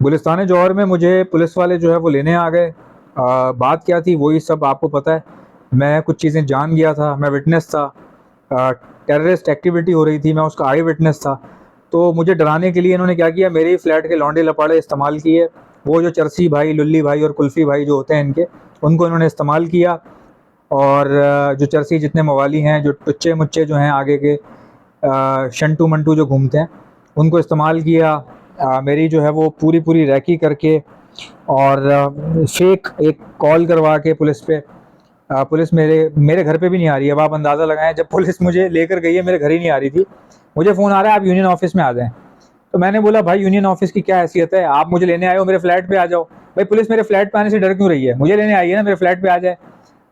गुलिस्तान जौहर में मुझे पुलिस वाले जो है वो लेने आ गए। बात क्या थी वही सब आपको पता है। मैं कुछ चीज़ें जान गया था, मैं विटनेस था। टेररिस्ट एक्टिविटी हो रही थी, मैं उसका आई विटनेस था। तो मुझे डराने के लिए इन्होंने क्या किया, मेरे ही फ्लैट के लौंडे लपाड़े इस्तेमाल किए। वो जो चरसी भाई, लुल्ली भाई और कुल्फ़ी भाई जो होते हैं इनके, उनको इन्होंने इस्तेमाल किया। और जो चरसी जितने मवाली हैं, जो टुच्चे मुच्चे जो हैं आगे के, शंटू मंटू जो घूमते हैं, उनको इस्तेमाल किया। मेरी जो है वो पूरी पूरी रैकी करके और फेक एक कॉल करवा के पुलिस पे। पुलिस मेरे मेरे घर पे भी नहीं आ रही है। अब आप अंदाज़ा लगाएं, जब पुलिस मुझे लेकर गई है मेरे घर ही नहीं आ रही थी। मुझे फ़ोन आ रहा है आप यूनियन ऑफिस में आ जाएं। तो मैंने बोला भाई यूनियन ऑफिस की क्या हैसियत है, आप मुझे लेने आए हो, मेरे फ्लैट पे आ जाओ। भाई पुलिस मेरे फ्लैट पे आने से डर क्यों रही है, मुझे लेने आई है ना, मेरे फ्लैट पे आ जाए।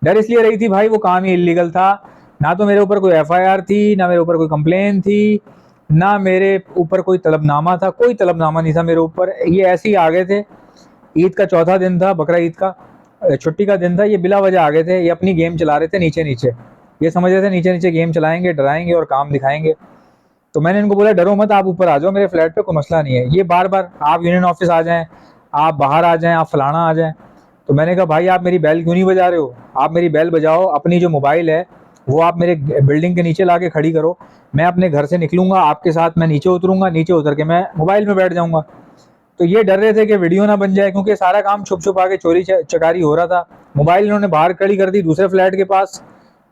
डर इसलिए रही थी भाई, वो काम ही इलीगल था। ना तो मेरे ऊपर कोई एफआईआर थी, ना मेरे ऊपर कोई कंप्लेन थी, ना मेरे ऊपर कोई तलबनामा था। कोई तलबनामा नहीं था मेरे ऊपर। ये ऐसे ही आ गए थे। ईद का चौथा दिन था, बकरा ईद का छुट्टी का दिन था। ये बिला वजह आ गए थे, ये अपनी गेम चला रहे थे नीचे नीचे। ये समझ रहे थे नीचे नीचे गेम चलाएंगे, डराएंगे और काम दिखाएंगे। तो मैंने इनको बोला डरो मत, आप ऊपर आ जाओ मेरे फ्लैट पे, कोई मसला नहीं है। ये बार बार आप यूनियन ऑफिस आ जाएं, आप बाहर आ जाएं, आप फलाना आ जाएं। तो मैंने कहा भाई आप मेरी बेल क्यों नहीं बजा रहे हो, आप मेरी बेल बजाओ। अपनी जो मोबाइल है वो आप मेरे बिल्डिंग के नीचे ला के खड़ी करो। मैं अपने घर से निकलूंगा आपके साथ, मैं नीचे उतरूंगा, नीचे उतर के मैं मोबाइल में बैठ जाऊंगा। तो ये डर रहे थे कि वीडियो ना बन जाए, क्योंकि सारा काम छुप छुप आके चोरी चकारी हो रहा था। मोबाइल इन्होंने बाहर खड़ी कर दी दूसरे फ्लैट के पास।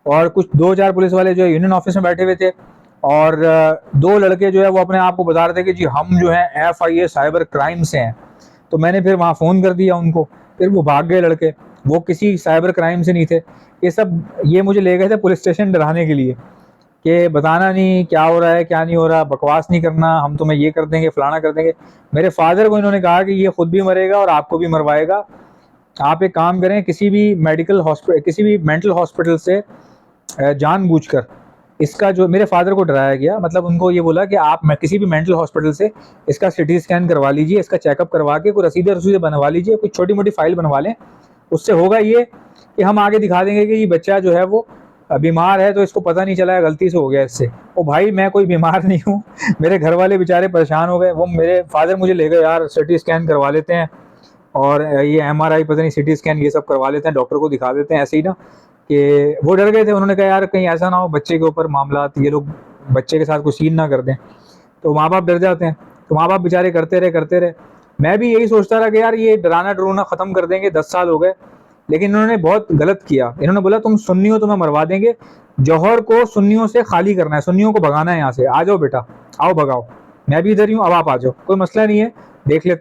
और कुछ दो चार पुलिस वाले जो है यूनियन ऑफिस में बैठे हुए थे। और दो लड़के जो है वो अपने आप को बता रहे थे कि जी हम जो है FIA साइबर क्राइम से हैं। तो मैंने फिर वहाँ फ़ोन कर दिया उनको, फिर वो भाग गए लड़के। वो किसी साइबर क्राइम से नहीं थे। ये मुझे ले गए थे पुलिस स्टेशन डराने के लिए, कि बताना नहीं क्या हो रहा है क्या नहीं हो रहा, बकवास नहीं करना, हम तुम्हें ये कर देंगे फलाना कर देंगे। मेरे फादर को इन्होंने कहा कि ये खुद भी मरेगा और आपको भी मरवाएगा। आप एक काम करें, किसी भी मेडिकल हॉस्पिटल, किसी भी मेंटल हॉस्पिटल से जानबूझकर इसका जो मेरे फादर को डराया गया, मतलब उनको ये बोला कि आप किसी भी मेंटल हॉस्पिटल से इसका सिटी स्कैन करवा लीजिए, इसका चेकअप करवा के कोई रसीदें रसूदें बनवा लीजिए, कुछ छोटी मोटी फाइल बनवा लें। उससे होगा ये कि हम आगे दिखा देंगे कि ये बच्चा जो है वो बीमार है, तो इसको पता नहीं चला है, गलती से हो गया इससे। ओ भाई मैं कोई बीमार नहीं हूँ। मेरे घर वाले बेचारे परेशान हो गए। वो मेरे फादर मुझे ले गए, यार सिटी स्कैन करवा लेते हैं और ये MRI पता नहीं सिटी स्कैन ये सब करवा लेते हैं, डॉक्टर को दिखा देते हैं ऐसे ही ना। कि वो डर गए थे, उन्होंने कहा यार कहीं ऐसा ना हो बच्चे के ऊपर मामला, ये लोग बच्चे के साथ कोई सीन ना कर दें। तो माँ बाप डर जाते हैं। तो माँ बाप बेचारे करते रहे करते रहे। मैं भी यही सोचता रहा कि यार ये डराना डरोना ख़त्म कर देंगे, 10 साल हो गए। लेकिन इन्होंने बहुत गलत किया। इन्होंने बोला तुम सुन्नी हो, तुम्हें मरवा देंगे। जौहर को सुन्नियों से खाली करना है, सुन्नियों को भगाना है यहाँ से, आ जाओ बेटा, आओ भगाओ। मैं भी इधर ही हूँ, अब आप आ जाओ, कोई मसला नहीं है, देख लेते हैं।